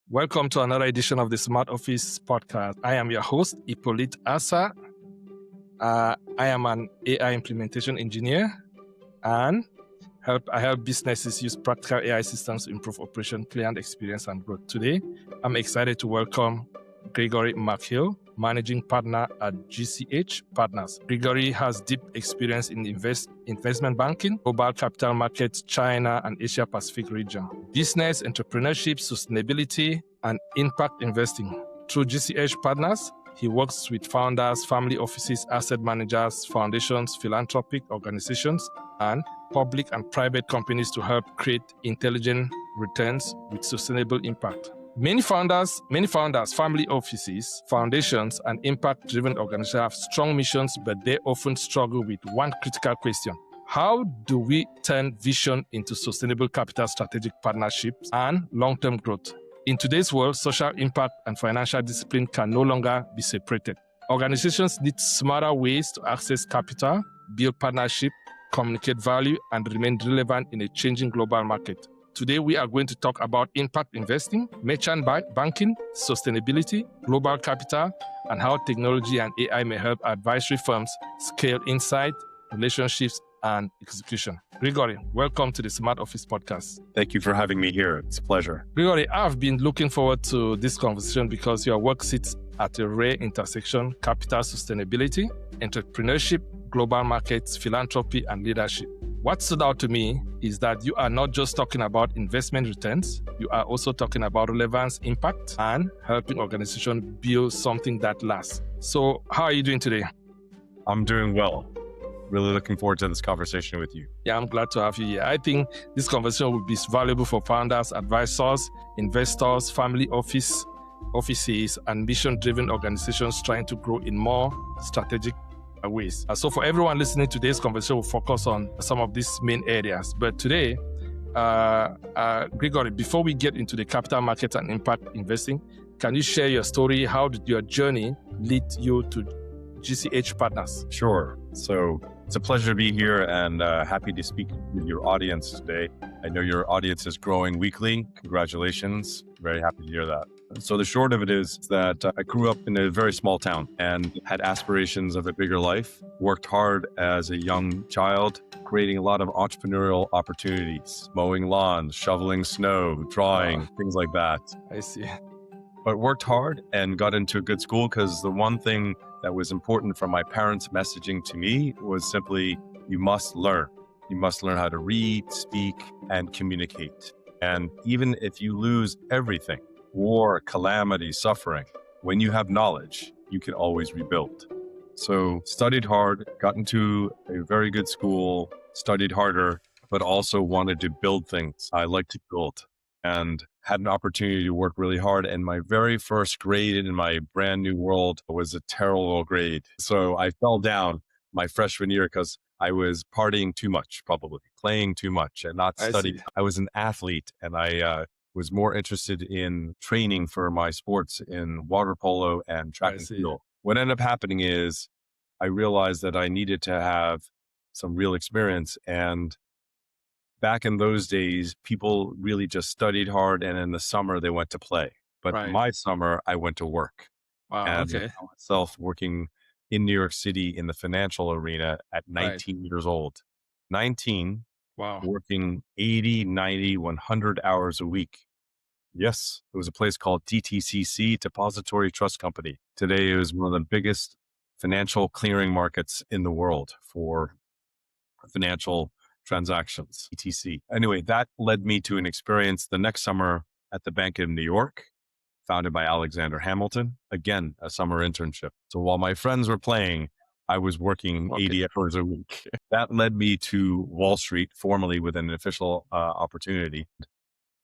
Welcome to another edition of the Smart Office podcast. I am your host, Hippolyte Asa. I am an AI implementation engineer and I help businesses use practical AI systems to improve operation, client experience, and growth. Today, I'm excited to welcome Gregory Makhiel, managing partner at GCH Partners. Gregory has deep experience in investment banking, global capital markets, China, and Asia Pacific region, business, entrepreneurship, sustainability, and impact investing. Through GCH Partners, he works with founders, family offices, asset managers, foundations, philanthropic organizations, and public and private companies to help create intelligent returns with sustainable impact. Many founders, family offices, foundations, and impact-driven organizations have strong missions, but they often struggle with one critical question. How do we turn vision into sustainable capital, strategic partnerships, and long-term growth? In today's world, social impact and financial discipline can no longer be separated. Organizations need smarter ways to access capital, build partnership, communicate value, and remain relevant in a changing global market. Today, we are going to talk about impact investing, merchant banking, sustainability, global capital, and how technology and AI may help advisory firms scale insight, relationships, and execution. Gregory, welcome to the Smart Office podcast. Thank you for having me here. It's a pleasure. Gregory, I've been looking forward to this conversation because your work sits at a rare intersection: capital sustainability, entrepreneurship, global markets, philanthropy, and leadership. What stood out to me is that you are not just talking about investment returns, you are also talking about relevance, impact, and helping organizations build something that lasts. So how are you doing today? I'm doing well. Really looking forward to this conversation with you. Yeah, I'm glad to have you here. I think this conversation will be valuable for founders, advisors, investors, family offices, and mission-driven organizations trying to grow in more strategic ways. So for everyone listening, today's conversation will focus on some of these main areas. But today, Gregory, before we get into the capital markets and impact investing, can you share your story? How did your journey lead you to GCH Partners? Sure. So it's a pleasure to be here and happy to speak with your audience today. I know your audience is growing weekly. Congratulations. Very happy to hear that. So the short of it is that I grew up in a very small town and had aspirations of a bigger life, worked hard as a young child, creating a lot of entrepreneurial opportunities, mowing lawns, shoveling snow, drawing, things like that. I see. But worked hard and got into a good school because the one thing that was important from my parents' messaging to me was simply, you must learn. You must learn how to read, speak, and communicate. And even if you lose everything, war, calamity, suffering, when you have knowledge, you can always rebuild. So studied hard, got into a very good school, studied harder, but also wanted to build things. I like to build and had an opportunity to work really hard. And my very first grade in my brand new world was a terrible grade. So I fell down my freshman year because I was partying too much, probably playing too much and not studying. I was an athlete and I was more interested in training for my sports in water polo and track and field. What ended up happening is I realized that I needed to have some real experience. And back in those days, people really just studied hard. And in the summer, they went to play. But my summer, I went to work. Wow, and I found myself working in New York City in the financial arena at 19 years old. 19, working 80, 90, 100 hours a week. Yes, it was a place called DTCC, Depository Trust Company. Today, it was one of the biggest financial clearing markets in the world for financial transactions, ETC. Anyway, that led me to an experience the next summer at the Bank of New York, founded by Alexander Hamilton. Again, a summer internship. So while my friends were playing, I was working 80 hours a week. That led me to Wall Street, formally with an official opportunity.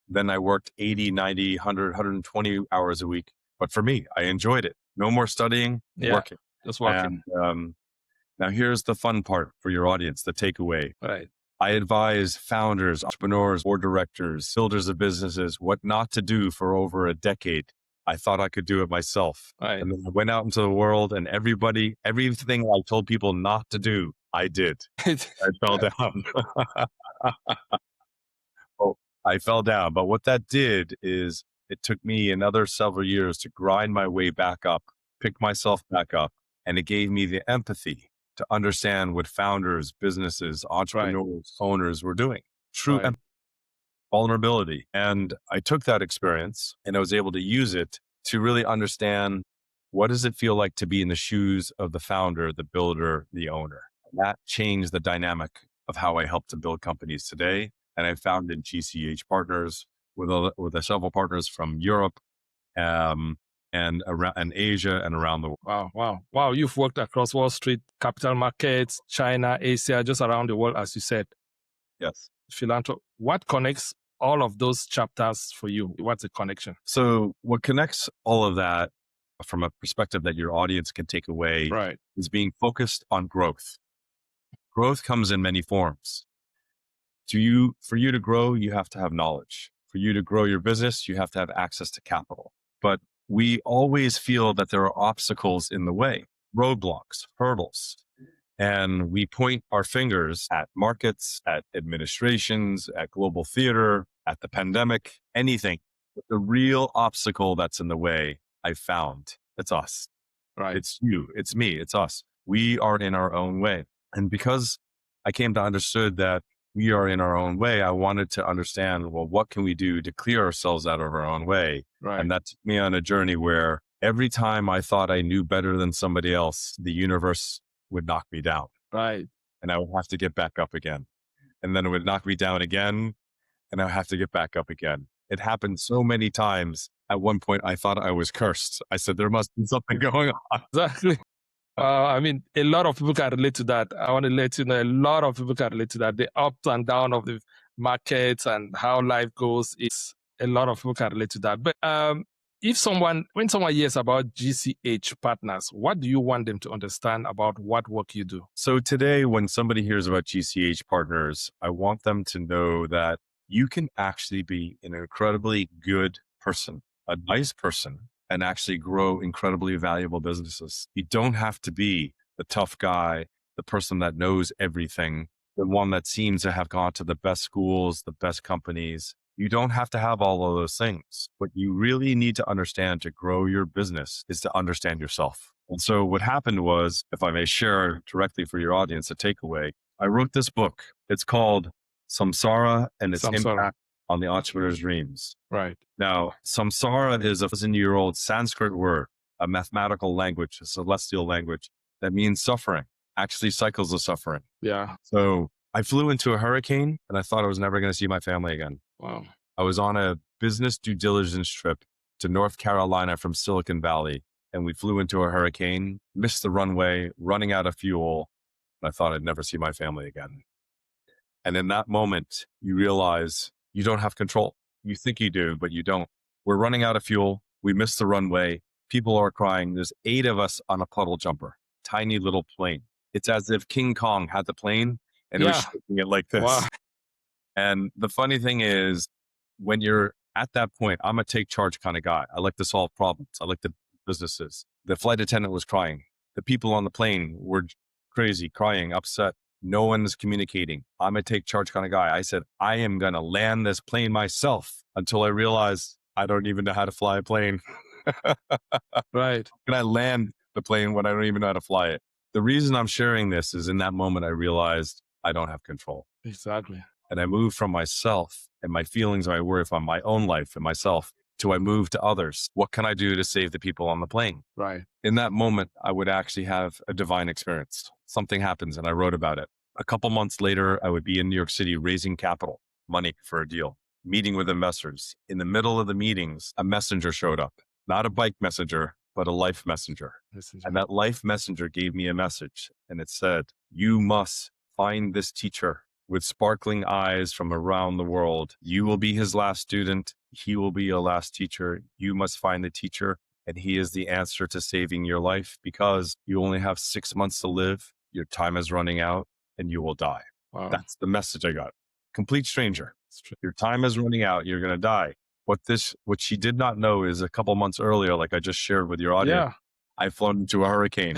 Then I worked 80, 90, 100, 120 hours a week. But for me, I enjoyed it. No more studying, working. Just working. And now here's the fun part for your audience, the takeaway. I advise founders, entrepreneurs, board directors, builders of businesses, what not to do for over a decade. I thought I could do it myself. And then I went out into the world and everything I told people not to do, I did. I fell down. I fell down. But what that did is It took me another several years to grind my way back up, pick myself back up. And it gave me the empathy to understand what founders, businesses, entrepreneurs, owners were doing. True Right. vulnerability. And I took that experience and I was able to use it to really understand, what does it feel like to be in the shoes of the founder, the builder, the owner? And that changed the dynamic of how I help to build companies today. And I founded GCH Partners with several partners from Europe, and Asia and around the world. Wow. You've worked across Wall Street, capital markets, China, Asia, just around the world, as you said. Yes. Philanthropy. What connects all of those chapters for you? What's the connection? So what connects all of that from a perspective that your audience can take away, right, is being focused on growth. Growth comes in many forms. For you to grow, you have to have knowledge. For you to grow your business, you have to have access to capital. But we always feel that there are obstacles in the way, roadblocks, hurdles. And we point our fingers at markets, at administrations, at global theater, at the pandemic, anything. But the real obstacle that's in the way, I found, it's us. Right. It's you, it's me, it's us. We are in our own way. And because I came to understood that we are in our own way, I wanted to understand, well, what can we do to clear ourselves out of our own way? Right. And that took me on a journey where every time I thought I knew better than somebody else, the universe would knock me down. Right. And I would have to get back up again. And then it would knock me down again, and I would have to get back up again. It happened so many times. At one point, I thought I was cursed. I said, there must be something going on. Exactly. I mean, a lot of people can relate to that. I want to let you know, a lot of people can relate to that. The ups and downs of the markets and how life goes, is a lot of people can relate to that. But when someone hears about GCH Partners, what do you want them to understand about what work you do? So today, when somebody hears about GCH Partners, I want them to know that you can actually be an incredibly good person, a nice person, and actually grow incredibly valuable businesses. You don't have to be the tough guy, the person that knows everything, the one that seems to have gone to the best schools, the best companies. You don't have to have all of those things. What you really need to understand to grow your business is to understand yourself. And so what happened was, if I may share directly for your audience a takeaway, I wrote this book. It's called Samsara and its impact on the entrepreneur's dreams. Right. Now, Samsara is a 1,000-year-old Sanskrit word, a mathematical language, a celestial language that means suffering, actually cycles of suffering. Yeah. So I flew into a hurricane and I thought I was never going to see my family again. Wow. I was on a business due diligence trip to North Carolina from Silicon Valley, and we flew into a hurricane, missed the runway, running out of fuel. And I thought I'd never see my family again. And in that moment, you realize you don't have control. You think you do, but you don't. We're running out of fuel. We missed the runway. People are crying. There's 8 of us on a puddle jumper, tiny little plane. It's as if King Kong had the plane and it was shaking it like this. Wow. And the funny thing is, when you're at that point, I'm a take charge kind of guy. I like to solve problems. I like the businesses. The flight attendant was crying. The people on the plane were crazy, crying, upset. No one's communicating. I'm a take charge kind of guy. I said, I am going to land this plane myself, until I realized I don't even know how to fly a plane. Right. Can I land the plane when I don't even know how to fly it? The reason I'm sharing this is, in that moment, I realized I don't have control. Exactly. And I moved from myself and my feelings, I worry from my own life and myself, to I move to others. What can I do to save the people on the plane? Right. In that moment, I would actually have a divine experience. Something happens, and I wrote about it. A couple months later, I would be in New York City raising capital, money for a deal, meeting with investors. In the middle of the meetings, a messenger showed up, not a bike messenger, but a life messenger. And that life messenger gave me a message, and it said, you must find this teacher with sparkling eyes from around the world. You will be his last student. He will be your last teacher. You must find the teacher, and he is the answer to saving your life, because you only have 6 months to live. Your time is running out and you will die. Wow. That's the message I got. Complete stranger. Your time is running out. You're going to die. What she did not know is, a couple months earlier, like I just shared with your audience, I'd flown into a hurricane.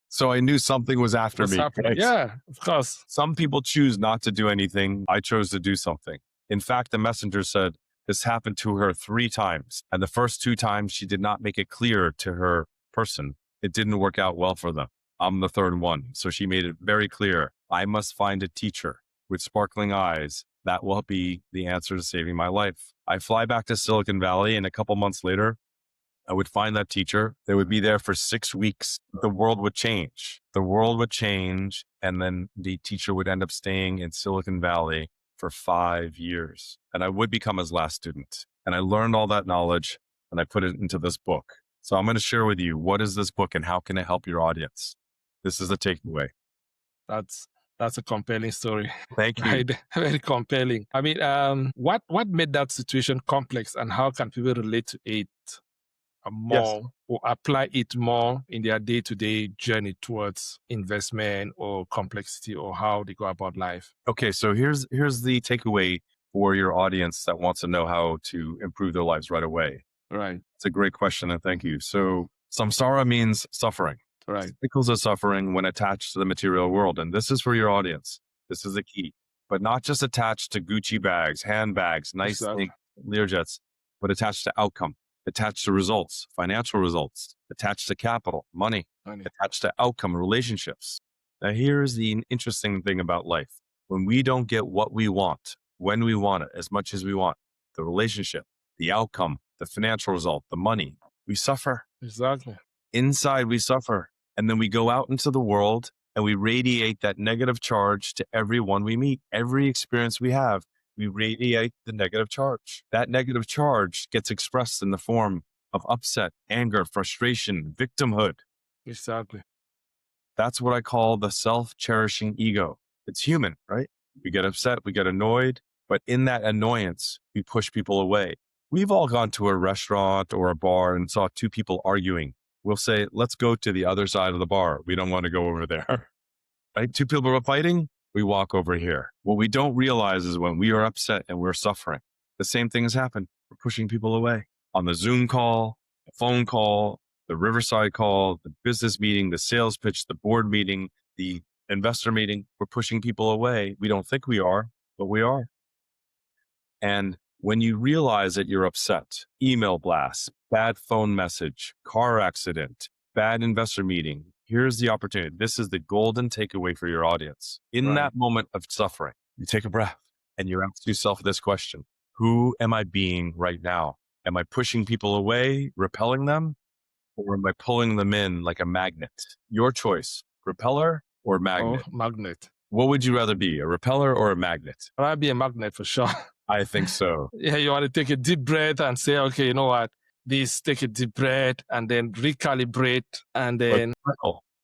So I knew something was after me. Right? Yeah, of course. Some people choose not to do anything. I chose to do something. In fact, the messenger said, This happened to her 3 times. And the first 2 times, she did not make it clear to her person. It didn't work out well for them. I'm the third one. So she made it very clear. I must find a teacher with sparkling eyes. That will be the answer to saving my life. I fly back to Silicon Valley, and a couple months later, I would find that teacher. They would be there for 6 weeks. The world would change. The world would change. And then the teacher would end up staying in Silicon Valley for 5 years. And I would become his last student. And I learned all that knowledge and I put it into this book. So I'm going to share with you, what is this book and how can it help your audience? This is the takeaway. That's a compelling story. Thank you. Right? Very compelling. I mean, what made that situation complex, and how can people relate to it more or apply it more in their day-to-day journey towards investment or complexity, or how they go about life? Okay, so here's the takeaway for your audience that wants to know how to improve their lives right away. Right. It's a great question, and thank you. So samsara means suffering. Right. Cycles of suffering when attached to the material world. And this is for your audience. This is the key. But not just attached to Gucci bags, handbags, nice things, Learjets, but attached to outcome, attached to results, financial results, attached to capital, money, attached to outcome, relationships. Now, here's the interesting thing about life. When we don't get what we want, when we want it, as much as we want, the relationship, the outcome, the financial result, the money, we suffer. Exactly. Inside, we suffer. And then we go out into the world and we radiate that negative charge to everyone we meet. Every experience we have, we radiate the negative charge. That negative charge gets expressed in the form of upset, anger, frustration, victimhood. Exactly. That's what I call the self-cherishing ego. It's human, right? We get upset, we get annoyed, but in that annoyance, we push people away. We've all gone to a restaurant or a bar and saw 2 people arguing. We'll say, let's go to the other side of the bar. We don't want to go over there, right? 2 people are fighting. We walk over here. What we don't realize is when we are upset and we're suffering, the same thing has happened. We're pushing people away on the Zoom call, the phone call, the Riverside call, the business meeting, the sales pitch, the board meeting, the investor meeting. We're pushing people away. We don't think we are, but we are. And when you realize that you're upset, email blast, bad phone message, car accident, bad investor meeting, here's the opportunity. This is the golden takeaway for your audience. In that moment of suffering, you take a breath and you ask yourself this question: who am I being right now? Am I pushing people away, repelling them, or am I pulling them in like a magnet? Your choice, repeller or magnet? Oh, magnet. What would you rather be, a repeller or a magnet? I'd be a magnet for sure. I think so. Yeah, you want to take a deep breath and say, okay, you know what? Take a deep breath and then recalibrate. And then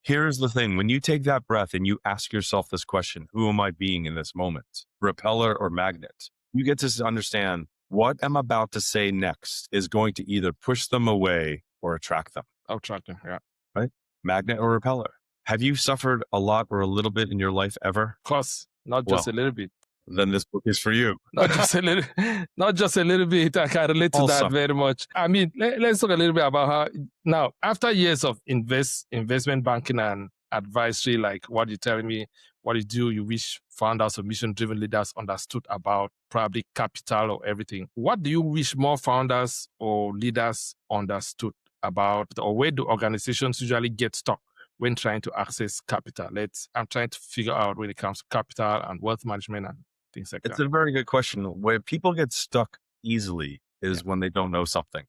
here's the thing. When you take that breath and you ask yourself this question, who am I being in this moment? Repeller or magnet? You get to understand what I'm about to say next is going to either push them away or attract them. Attract them, yeah. Right? Magnet or repeller. Have you suffered a lot or a little bit in your life ever? Of course, not just a little bit. Then this book is for you. Not just a little bit. I can relate to that very much. I mean, let's talk a little bit about how now, after years of investment banking and advisory, like what you're telling me, what you do, you wish founders or mission-driven leaders understood about probably capital or everything. What do you wish more founders or leaders understood about, or where do organizations usually get stuck when trying to access capital? I'm trying to figure out when it comes to capital and wealth management and things like that. It's a very good question. Where people get stuck easily is when they don't know something.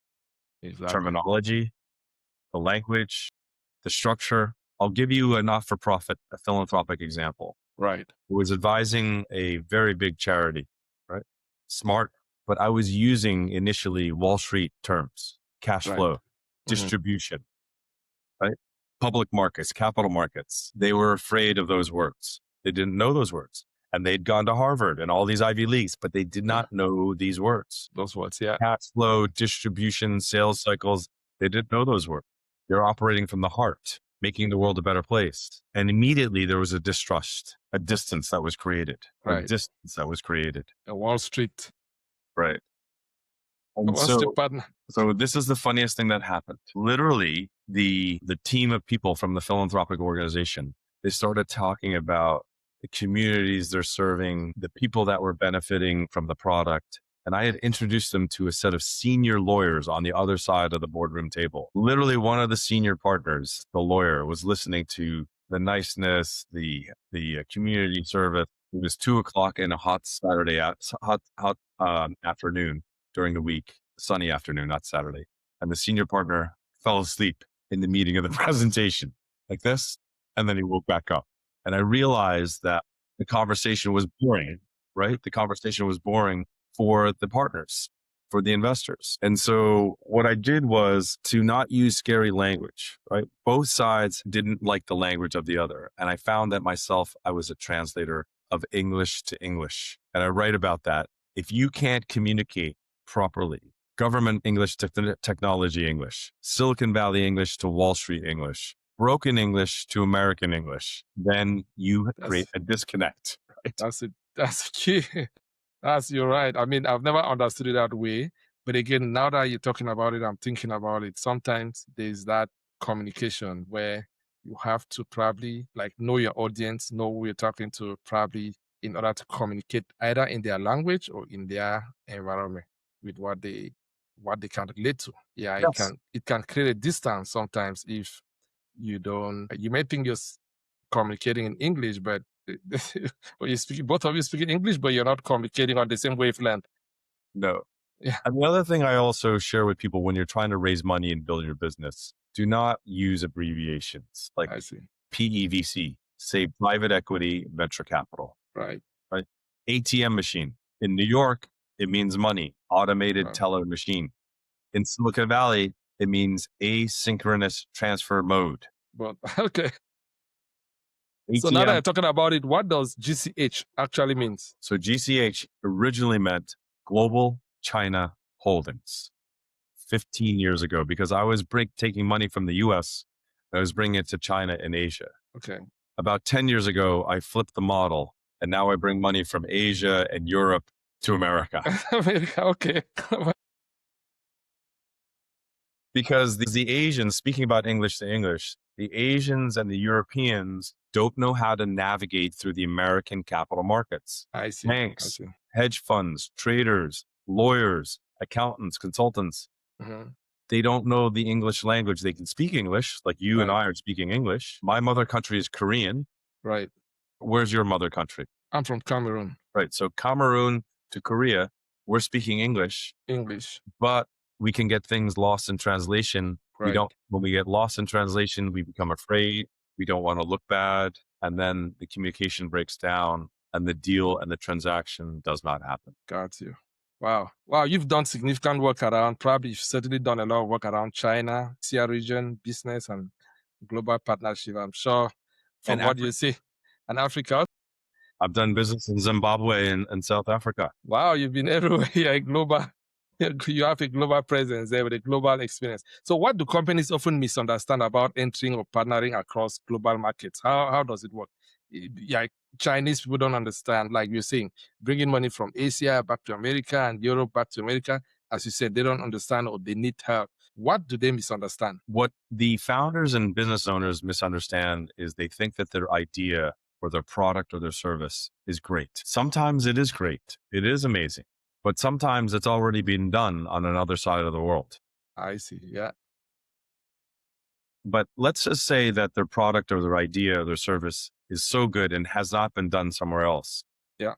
Exactly. Terminology, the language, the structure. I'll give you a not-for-profit, a philanthropic example. Right. I was advising a very big charity, right? Smart, but I was using initially Wall Street terms, cash flow, distribution, right? Public markets, capital markets. They were afraid of those words. They didn't know those words. And they'd gone to Harvard and all these Ivy Leagues, but they did not know these words. Those words, yeah. Cash flow, distribution, sales cycles. They didn't know those words. They're operating from the heart, making the world a better place. And immediately there was a distrust, a distance that was created. Right. A distance that was created. A Wall Street. Right. And Wall Street partner. So this is the funniest thing that happened. Literally, the team of people from the philanthropic organization, they started talking about the communities they're serving, the people that were benefiting from the product. And I had introduced them to a set of senior lawyers on the other side of the boardroom table. Literally, one of the senior partners, the lawyer, was listening to the niceness, the community service. It was 2 o'clock in a hot Saturday, afternoon during the week, sunny afternoon, not Saturday. And the senior partner fell asleep in the meeting of the presentation like this. And then he woke back up. And I realized that the conversation was boring, right? The conversation was boring for the partners, for the investors. And so what I did was to not use scary language, right? Both sides didn't like the language of the other. And I found that myself, I was a translator of English to English. And I write about that. If you can't communicate properly, government English to technology English, Silicon Valley English to Wall Street English, broken English to American English, then you create a disconnect. Right? That's key. You're right. I mean, I've never understood it that way. But again, now that you're talking about it, I'm thinking about it. Sometimes there's that communication where you have to probably like know your audience, know who you're talking to, probably in order to communicate either in their language or in their environment with what they can relate to. Yeah, Yes. it can create a distance sometimes if you may think you're communicating in English, but both of you speaking English, but you're not communicating on the same wavelength. No. Yeah. And the other thing I also share with people when you're trying to raise money and build your business, do not use abbreviations like I see. PEVC, say private equity venture capital, Right. right? ATM machine. In New York, it means money, automated Wow. teller machine. In Silicon Valley, it means asynchronous transfer mode. But okay. So now that ATM. you're talking about it, what does GCH actually means? So GCH originally meant Global China Holdings 15 years ago, because I was taking money from the US, I was bringing it to China and Asia. Okay. About 10 years ago, I flipped the model, and now I bring money from Asia and Europe to America. America, okay. Because the Asians, speaking about English to English, the Asians and the Europeans don't know how to navigate through the American capital markets. I see. Banks, hedge funds, traders, lawyers, accountants, consultants. Mm-hmm. They don't know the English language. They can speak English, like you and Right. I are speaking English. My mother country is Korean. Right. Where's your mother country? I'm from Cameroon. Right. So Cameroon to Korea, we're speaking English, but we can get things lost in translation. Right. When we get lost in translation, we become afraid. We don't want to look bad. And then the communication breaks down and the deal and the transaction does not happen. Got you. Wow. You've done significant work around, probably you've certainly done a lot of work around China, Asia region, business and global partnership. I'm sure from what you see. And Africa. I've done business in Zimbabwe and South Africa. Wow, you've been everywhere. You're a global. You have a global presence there with a global experience. So what do companies often misunderstand about entering or partnering across global markets? How does it work? Yeah, Chinese people don't understand, like you're saying, bringing money from Asia back to America and Europe back to America. As you said, they don't understand or they need help. What do they misunderstand? What the founders and business owners misunderstand is they think that their idea or their product or their service is great. Sometimes it is great. It is amazing. But sometimes it's already been done on another side of the world. I see. Yeah. But let's just say that their product or their idea or their service is so good and has not been done somewhere else. Yeah.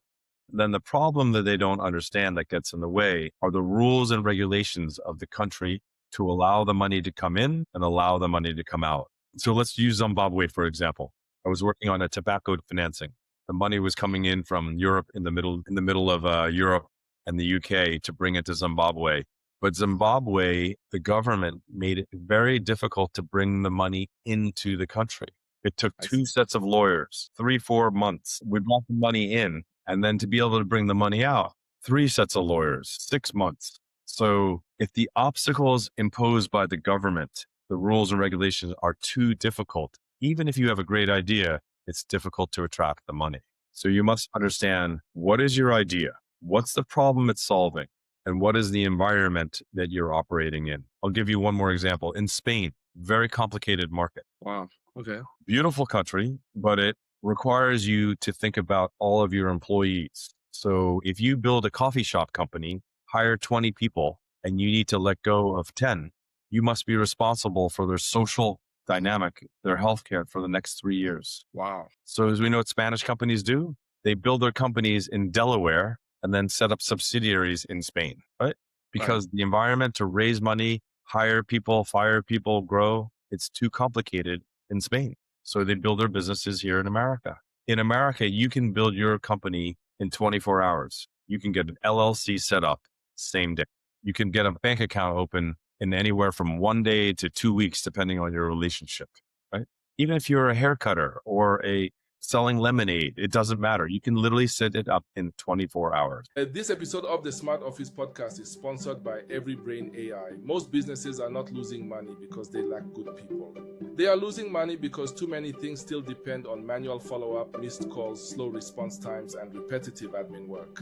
Then the problem that they don't understand that gets in the way are the rules and regulations of the country to allow the money to come in and allow the money to come out. So let's use Zimbabwe, for example. I was working on a tobacco financing. The money was coming in from Europe in the middle of Europe and the UK to bring it to Zimbabwe. But Zimbabwe, the government made it very difficult to bring the money into the country. It took two sets of lawyers, 3-4 months. We brought the money in, and then to be able to bring the money out, 3 sets of lawyers, 6 months. So if the obstacles imposed by the government, the rules and regulations are too difficult, even if you have a great idea, it's difficult to attract the money. So you must understand, what is your idea? What's the problem it's solving? And what is the environment that you're operating in? I'll give you one more example. In Spain, very complicated market. Wow. Okay. Beautiful country, but it requires you to think about all of your employees. So if you build a coffee shop company, hire 20 people and you need to let go of 10, you must be responsible for their social dynamic, their healthcare for the next 3 years. Wow. So as we know what Spanish companies do, they build their companies in Delaware and then set up subsidiaries in Spain, right? Because the environment to raise money, hire people, fire people, grow, it's too complicated in Spain. So they build their businesses here in America. In America, you can build your company in 24 hours. You can get an LLC set up same day. You can get a bank account open in anywhere from 1 day to 2 weeks, depending on your relationship, right? Even if you're a hair cutter or a selling lemonade, it doesn't matter. You can literally set it up in 24 hours. This episode of the Smart Office podcast is sponsored by EveryBrain AI. Most businesses are not losing money because they lack good people. They are losing money because too many things still depend on manual follow-up, missed calls, slow response times, and repetitive admin work.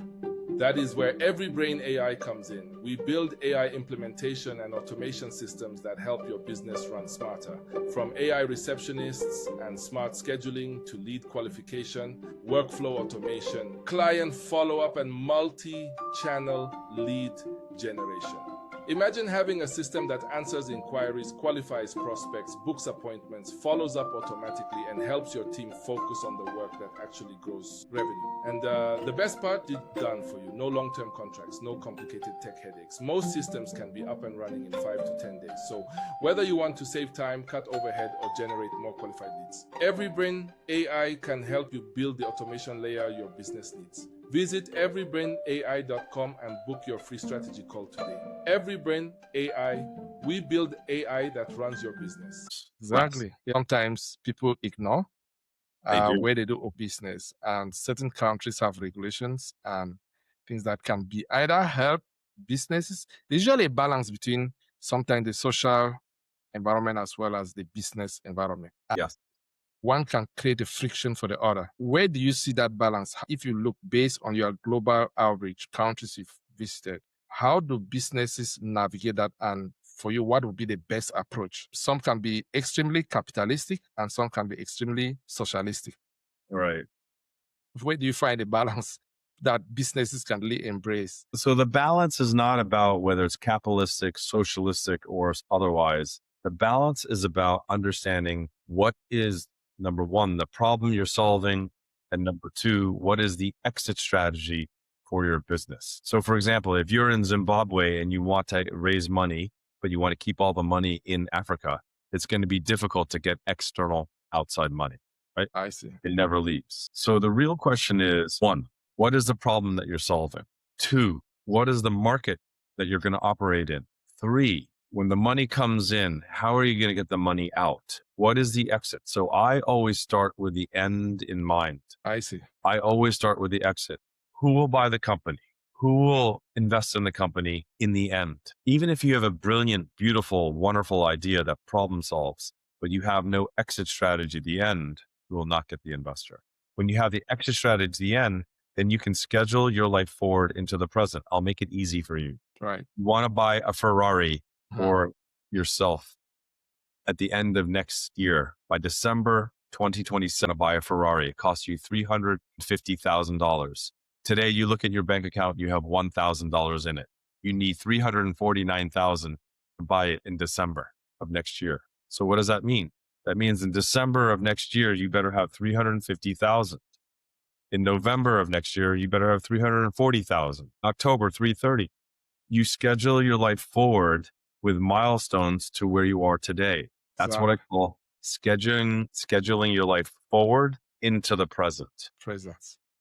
That is where EveryBrain AI comes in. We build AI implementation and automation systems that help your business run smarter. From AI receptionists and smart scheduling to lead qualification, workflow automation, client follow-up, and multi-channel lead generation. Imagine having a system that answers inquiries, qualifies prospects, books appointments, follows up automatically, and helps your team focus on the work that actually grows revenue. And the best part, it's done for you. No long-term contracts, no complicated tech headaches. Most systems can be up and running in 5 to 10 days. So whether you want to save time, cut overhead, or generate more qualified leads, EveryBrain AI can help you build the automation layer your business needs. Visit everybrainai.com and book your free strategy call today. EveryBrain AI, we build AI that runs your business. Exactly. Sometimes people ignore where they do business, and certain countries have regulations and things that can be either help businesses. There's usually a balance between sometimes the social environment as well as the business environment. Yes. One can create a friction for the other. Where do you see that balance? If you look based on your global average countries you've visited, how do businesses navigate that? And for you, what would be the best approach? Some can be extremely capitalistic and some can be extremely socialistic. Right. Where do you find a balance that businesses can really embrace? So the balance is not about whether it's capitalistic, socialistic, or otherwise. The balance is about understanding what is, number one, the problem you're solving, and number two, what is the exit strategy for your business. So for example, if you're in Zimbabwe and you want to raise money, but you want to keep all the money in Africa, it's going to be difficult to get external outside money, right? I see. It never leaves. So the real question is, one, what is the problem that you're solving? Two, what is the market that you're going to operate in? Three, when the money comes in, how are you going to get the money out? What is the exit? So I always start with the end in mind. I see. I always start with the exit. Who will buy the company? Who will invest in the company in the end? Even if you have a brilliant, beautiful, wonderful idea that problem solves, but you have no exit strategy at the end, you will not get the investor. When you have the exit strategy at the end, then you can schedule your life forward into the present. I'll make it easy for you. Right. You want to buy a Ferrari for yourself at the end of next year. By December 2027, buy a Ferrari. It costs you $350,000. Today, you look at your bank account, you have $1,000 in it. You need $349,000 to buy it in December of next year. So what does that mean? That means in December of next year, you better have $350,000. In November of next year, you better have $340,000. October, $330,000. You schedule your life forward with milestones to where you are today. That's what I call scheduling your life forward into the present.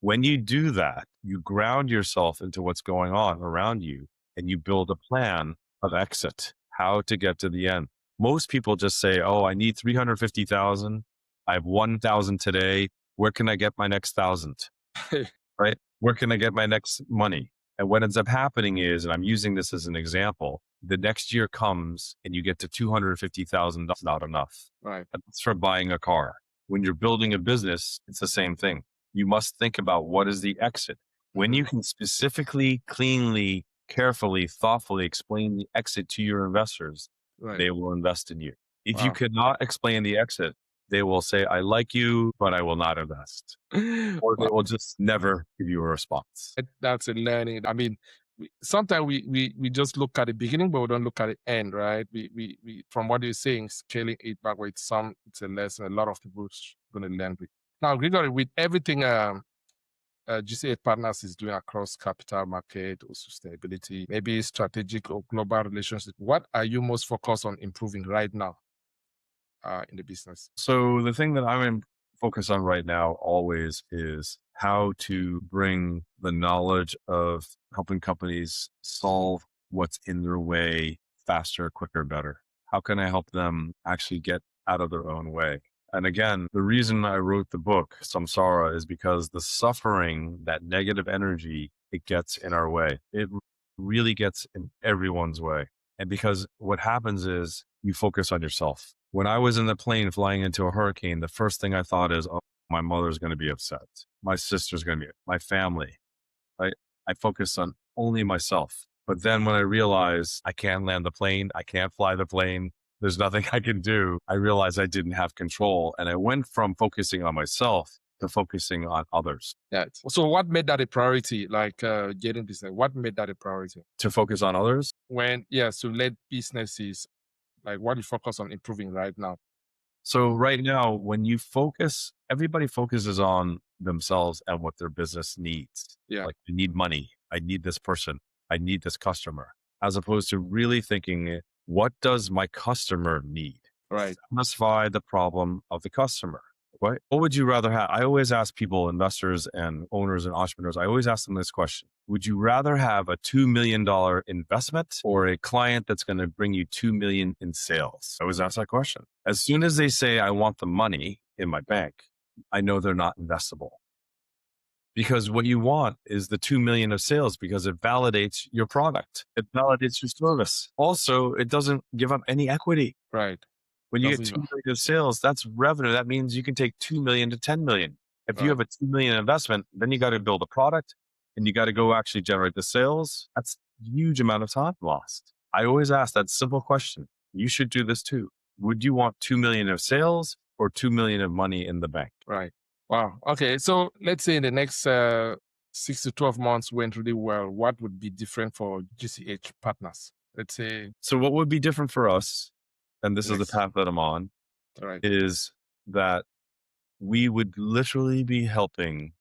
When you do that, you ground yourself into what's going on around you and you build a plan of exit, how to get to the end. Most people just say, oh, I need 350,000. I have 1,000 today. Where can I get my next 1,000? Right? Where can I get my next money? And what ends up happening is, and I'm using this as an example, the next year comes and you get to 250,000. That's not enough. Right. That's for buying a car. When you're building a business, it's the same thing. You must think about what is the exit. When you can specifically, cleanly, carefully, thoughtfully explain the exit to your investors, they will invest in you. If you cannot explain the exit, they will say, I like you, but I will not invest. Or they will just never give you a response. That's a learning. I mean, sometimes we just look at the beginning, but we don't look at the end, right? We from what you're saying, scaling it backward, it's a lesson a lot of people going to learn with. Now, Gregory, with everything GCH Partners is doing across capital market or sustainability, maybe strategic or global relationships, what are you most focused on improving right now in the business? So the thing that I'm focused on right now always is how to bring the knowledge of helping companies solve what's in their way faster, quicker, better. How can I help them actually get out of their own way? And again, the reason I wrote the book, Samsara, is because the suffering, that negative energy, it gets in our way. It really gets in everyone's way. And because what happens is you focus on yourself. When I was in the plane flying into a hurricane, the first thing I thought is, oh, my mother's going to be upset. My sister's going to be, my family, right? I focused on only myself. But then when I realized I can't land the plane, I can't fly the plane, there's nothing I can do, I realized I didn't have control. And I went from focusing on myself to focusing on others. Yeah. So what made that a priority? Like getting business, what made that a priority? To focus on others? To let businesses, like what you focus on improving right now? So right now, when you focus, everybody focuses on themselves and what their business needs. Yeah. Like, I need money. I need this person. I need this customer, as opposed to really thinking, what does my customer need? Right. Satisfy the problem of the customer. What would you rather have? I always ask people, investors and owners and entrepreneurs, I always ask them this question. Would you rather have a $2 million investment or a client that's going to bring you $2 million in sales? I always ask that question. As soon as they say, I want the money in my bank, I know they're not investable. Because what you want is the 2 million of sales because it validates your product. It validates your service. Also, it doesn't give up any equity. Right. When you get 2 million of sales, that's revenue. That means you can take 2 million to 10 million. If you have a 2 million investment, then you got to build a product and you got to go actually generate the sales. That's a huge amount of time lost. I always ask that simple question. You should do this too. Would you want 2 million of sales or 2 million of money in the bank? Right. Wow. Okay. So let's say in the next 6 to 12 months went really well. What would be different for GCH Partners? Let's say. So what would be different for us, and this is the path that I'm on, is that we would literally be helping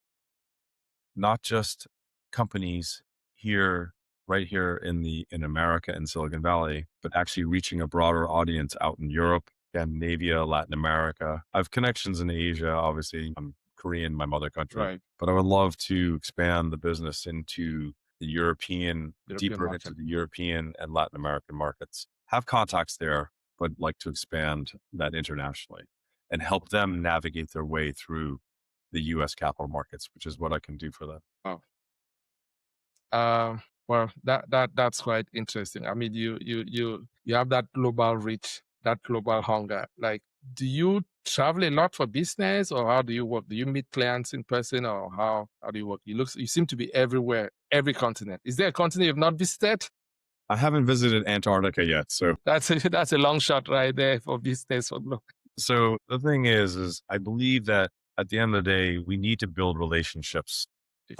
not just companies here, right here in America and Silicon Valley, but actually reaching a broader audience out in Europe, Scandinavia, Latin America. I have connections in Asia, obviously. I'm Korean, my mother country, but I would love to expand the business into the European deeper market. Into the European and Latin American markets. Have contacts there, but like to expand that internationally and help them navigate their way through the U.S. capital markets, which is what I can do for them. Oh. Well, that's quite interesting. I mean, you have that global reach, that global hunger. Like, do you travel a lot for business, or how do you work? Do you meet clients in person, or how do you work? You seem to be everywhere, every continent. Is there a continent you've not visited? I haven't visited Antarctica yet, so that's a long shot right there for business. So the thing is I believe that at the end of the day, we need to build relationships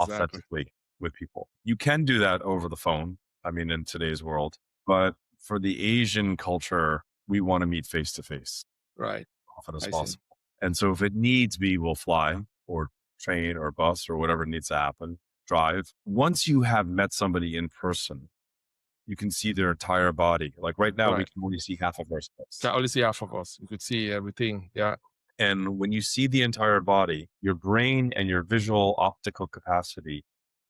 authentically with people. You can do that over the phone. I mean, in today's world, but for the Asian culture, we want to meet face to face, right? Often as possible. And so if it needs be, we'll fly or train or bus or whatever needs to happen, drive. Once you have met somebody in person, you can see their entire body. Like right now, we can only see half of ourselves. Can only see half of us. You could see everything. Yeah. And when you see the entire body, your brain and your visual optical capacity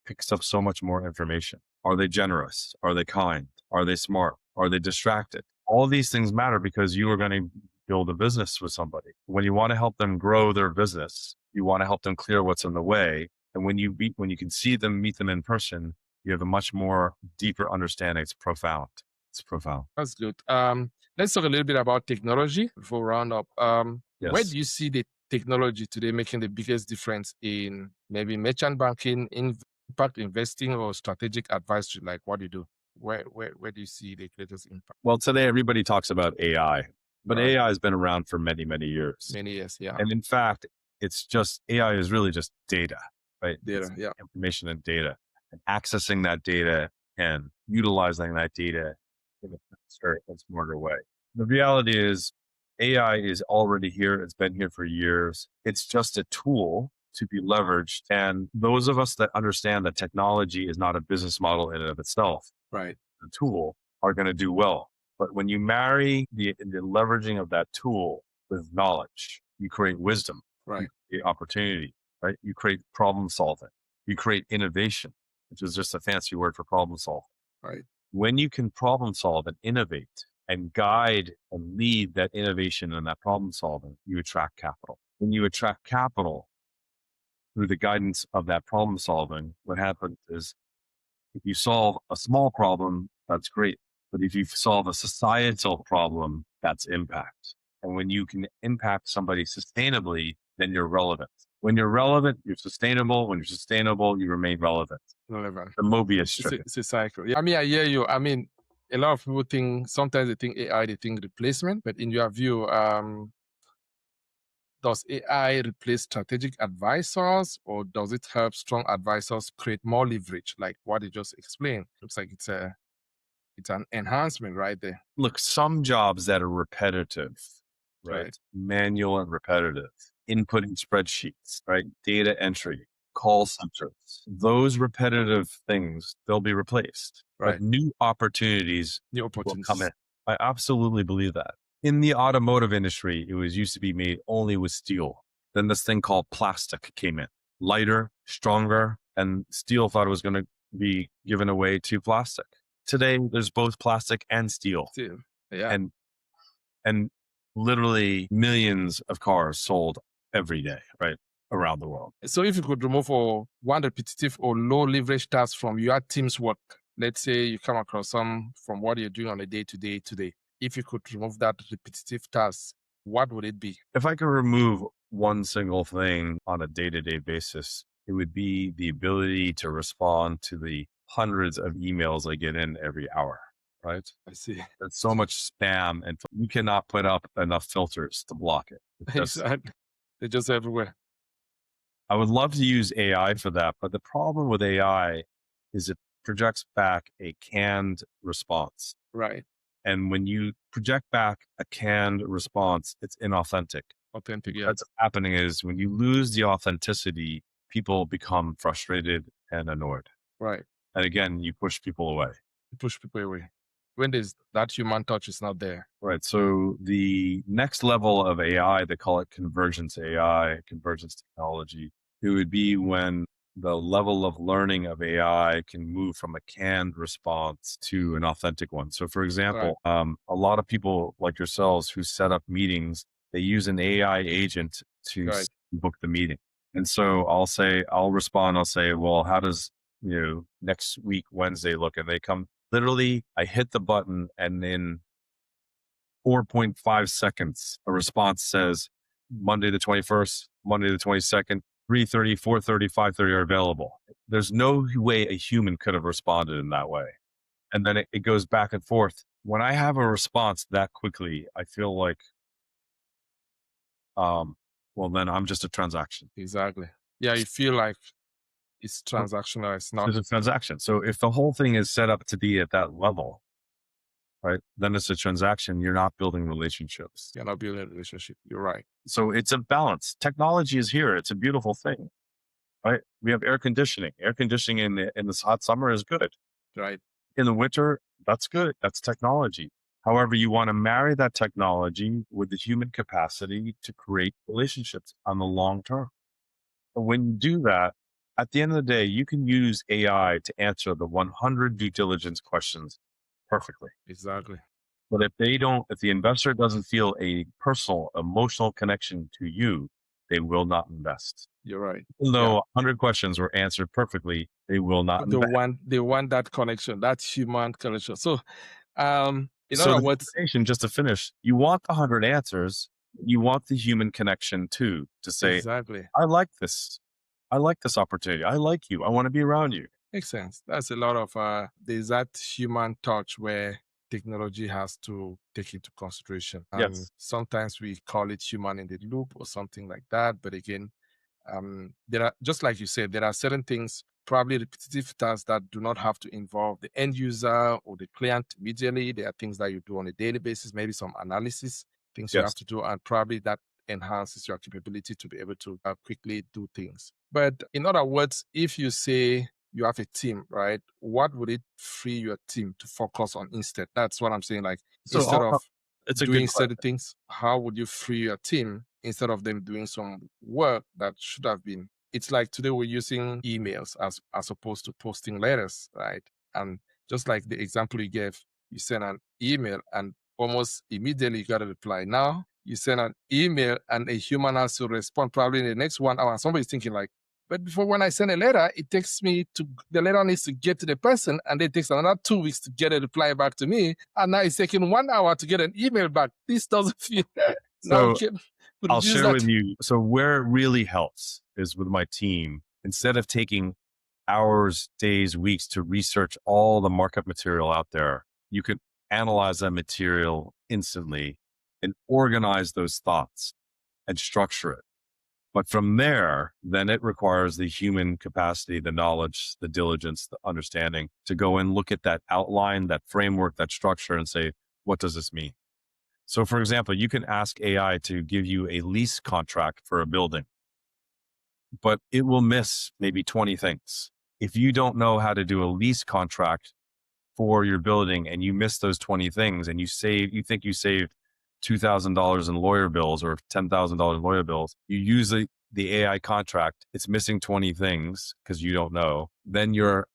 picks up so much more information. Are they generous? Are they kind? Are they smart? Are they distracted? All these things matter because you are going to build a business with somebody. When you want to help them grow their business, you want to help them clear what's in the way. And when you can see them, meet them in person, you have a much more deeper understanding. It's profound. It's profound. That's good. Let's talk a little bit about technology before we round up. Where do you see the technology today making the biggest difference in maybe merchant banking, impact investing, or strategic advisory? Like, what do you do? Where do you see the greatest impact? Well, today everybody talks about AI, but AI has been around for many, many years. Many years, yeah. And in fact, it's just AI is really just data, right? Data, Information and data, and accessing that data can, utilizing that data in a faster and smarter way. The reality is AI is already here. It's been here for years. It's just a tool to be leveraged. And those of us that understand that technology is not a business model in and of itself, Right. the tool, are going to do well. But when you marry the leveraging of that tool with knowledge, you create wisdom, Right. you create opportunity, right? You create problem solving, you create innovation, which is just a fancy word for problem solving. Right. When you can problem solve and innovate and guide and lead that innovation and that problem solving, you attract capital. When you attract capital through the guidance of that problem solving, what happens is if you solve a small problem, that's great. But if you solve a societal problem, that's impact. And when you can impact somebody sustainably, then you're relevant. When you're relevant, you're sustainable. When you're sustainable, you remain relevant. Relevant. The Mobius It's strip. it's a cycle. Yeah. I mean, I hear you. I mean, a lot of people sometimes they think AI, they think replacement, but in your view, does AI replace strategic advisors, or does it help strong advisors create more leverage, like what you just explained? Looks like it's an enhancement right there. Look, some jobs that are repetitive, right? Right. Manual and repetitive, inputting spreadsheets, right? Data entry, call centers, those repetitive things, they'll be replaced. Right. But new opportunities New will come opportunities. in. I absolutely believe that. In the automotive industry, it was used to be made only with steel. Then this thing called plastic came in, lighter, stronger, and steel thought it was going to be given away to plastic. Today, there's both plastic and steel, Still, yeah. and literally millions of cars sold every day, right, around the world. So if you could remove one repetitive or low leverage task from your team's work, let's say you come across some from what you're doing on a day-to-day today, if you could remove that repetitive task, what would it be? If I could remove one single thing on a day-to-day basis, it would be the ability to respond to the hundreds of emails I get in every hour, right? I see. There's so much spam, and you cannot put up enough filters to block it. Exactly. They're just everywhere. I would love to use AI for that, but the problem with AI is it projects back a canned response. Right. And when you project back a canned response, it's inauthentic. Authentic, yeah. What's happening is when you lose the authenticity, people become frustrated and annoyed. Right. And again, you push people away. You push people away. When there's that human touch is not there. Right. So the next level of AI, they call it convergence AI, convergence technology. It would be when the level of learning of AI can move from a canned response to an authentic one. So, for example, a lot of people like yourselves who set up meetings, they use an AI agent to Right. book the meeting. And so I'll respond, I'll say, well, how does, next week, Wednesday look? And they come, literally, I hit the button and in 4.5 seconds, a response says Monday the 21st, Monday the 22nd, 3:30, 4:30, 5:30 are available. There's no way a human could have responded in that way. And then it goes back and forth. When I have a response that quickly, I feel like, well, then I'm just a transaction. Exactly. Yeah, you feel like it's transactional. It's not. It's a transaction. So if the whole thing is set up to be at that level, right, then it's a transaction. You're not building relationships. You're not building a relationship. You're right. So it's a balance. Technology is here. It's a beautiful thing, right? We have air conditioning. Air conditioning in this hot summer is good. Right. In the winter, that's good. That's technology. However, you want to marry that technology with the human capacity to create relationships on the long term. But when you do that, at the end of the day, you can use AI to answer the 100 due diligence questions perfectly. Exactly. But if the investor doesn't feel a personal, emotional connection to you, they will not invest. You're right. Even though 100 questions were answered perfectly, they will not They invest. want that connection, that human connection. So, in So other the words, invitation, just to finish, you want the 100 answers, you want the human connection too, to say, exactly. I like this. I like this opportunity. I like you. I want to be around you. Makes sense. That's a lot of there's that human touch where technology has to take into consideration. Yes. Sometimes we call it human in the loop or something like that. But again, there are, just like you said, there are certain things probably repetitive tasks that do not have to involve the end user or the client immediately. There are things that you do on a daily basis, maybe some analysis, things you have Yes. to do, and probably that enhances your capability to be able to quickly do things. But in other words, if you say you have a team, right? What would it free your team to focus on instead? That's what I'm saying. Like, So instead of it's a good doing question. certain things, how would you free your team instead of them doing some work that should have been? It's like today we're using emails as opposed to posting letters, right? And just like the example you gave, you send an email and almost immediately you got a reply. Now you send an email and a human has to respond probably in the next 1 hour. Somebody's thinking like, but before, when I send a letter, it takes me to, the letter needs to get to the person, and it takes another 2 weeks to get a reply back to me. And now it's taking 1 hour to get an email back. This doesn't feel. Now we So can I'll reduce share that. with you. So where it really helps is with my team. Instead of taking hours, days, weeks to research all the markup material out there, you can analyze that material instantly and organize those thoughts and structure it. But from there, then it requires the human capacity, the knowledge, the diligence, the understanding to go and look at that outline, that framework, that structure and say, what does this mean? So for example, you can ask AI to give you a lease contract for a building, but it will miss maybe 20 things. If you don't know how to do a lease contract for your building and you miss those 20 things and you think you saved $2,000 in lawyer bills or $10,000 in lawyer bills, you use the AI contract, it's missing 20 things because you don't know, then your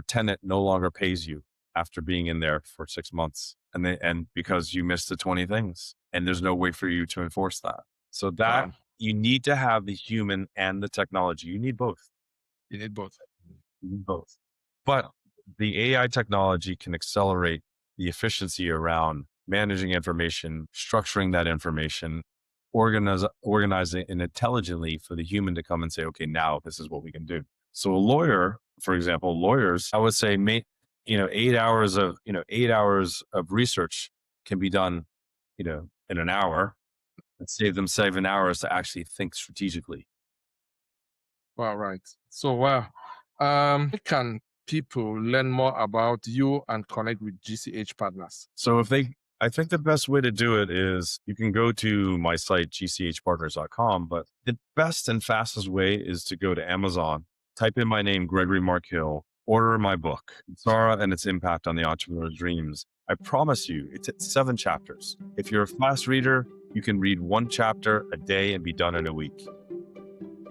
tenant no longer pays you after being in there for 6 months. And because you missed the 20 things and there's no way for you to enforce that. So that Wow. you need to have the human and the technology. You need both. You need both. You need both. But the AI technology can accelerate the efficiency around managing information, structuring that information, organizing it intelligently for the human to come and say, okay, now this is what we can do. So a lawyer, for example, lawyers, I would say, 8 hours of research can be done, in an hour and save them 7 hours to actually think strategically. Wow, right. So, wow. Can people learn more about you and connect with GCH Partners? So I think the best way to do it is you can go to my site, gchpartners.com, but the best and fastest way is to go to Amazon, type in my name, Gregory Makhiel, order my book, Samsara and its impact on the entrepreneur's dreams. I promise you, it's 7 chapters. If you're a fast reader, you can read 1 chapter a day and be done in a week.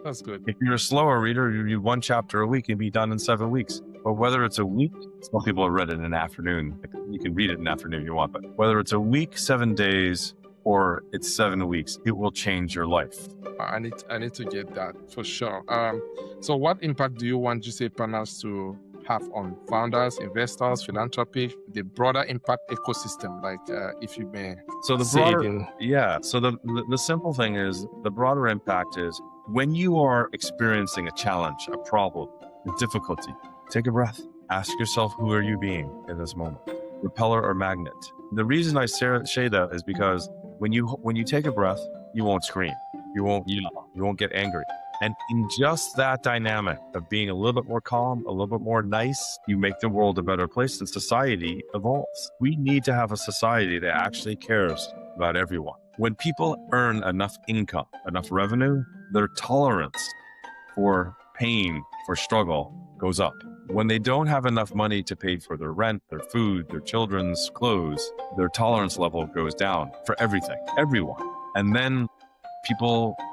That's good. If you're a slower reader, you read 1 chapter a week and be done in 7 weeks. But whether it's a week, some people have read it in an afternoon. You can read it in an afternoon if you want, but whether it's a week, 7 days, or it's 7 weeks, it will change your life. I need to get that for sure. So what impact do you want GCH Partners to have on founders, investors, philanthropy, the broader impact ecosystem? Like, if you may. So the say it broader, in- yeah. So the simple thing is the broader impact is when you are experiencing a challenge, a problem, a difficulty, take a breath. Ask yourself, who are you being in this moment? Repeller or magnet? The reason I say that is because when you take a breath, you won't scream, you won't yell, you won't get angry. And in just that dynamic of being a little bit more calm, a little bit more nice, you make the world a better place and society evolves. We need to have a society that actually cares about everyone. When people earn enough income, enough revenue, their tolerance for pain, for struggle goes up. When they don't have enough money to pay for their rent, their food, their children's clothes, their tolerance level goes down for everything, everyone. And then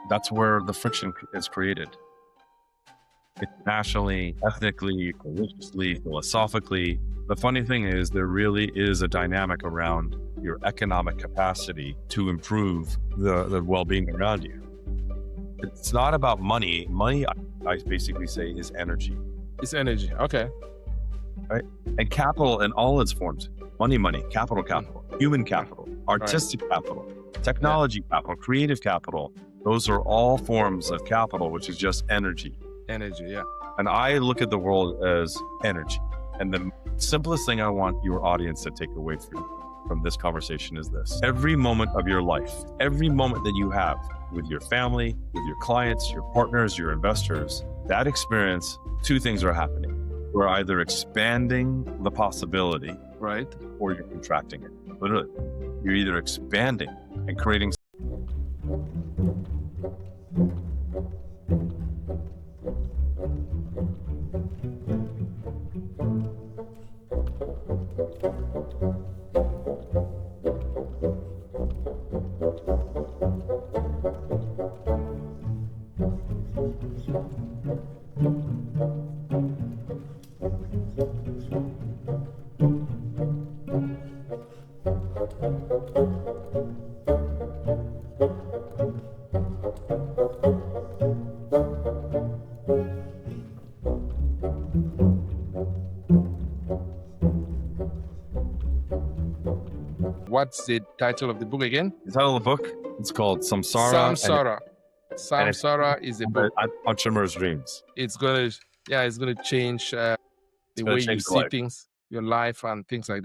that's where the friction is created. It's nationally, ethnically, religiously, philosophically. The funny thing is there really is a dynamic around your economic capacity to improve the well-being around you. It's not about money. Money, I basically say, is energy. It's energy. Okay. Right? And capital in all its forms, money, capital, human capital, artistic capital, technology capital, creative capital. Those are all forms of capital, which is just energy. Energy, yeah. And I look at the world as energy. And the simplest thing I want your audience to take away from this conversation is this. Every moment of your life, every moment that you have with your family, with your clients, your partners, your investors, that experience, two things are happening. We're either expanding the possibility, Right. or you're contracting it. Literally, you're either expanding and creating. What's the title of the book again? The title of the book, it's called Samsara. Samsara. and it's- Samsara is a book. Entrepreneur's Dreams. It's gonna change the gonna way you change the see life. things, your life, and things like that.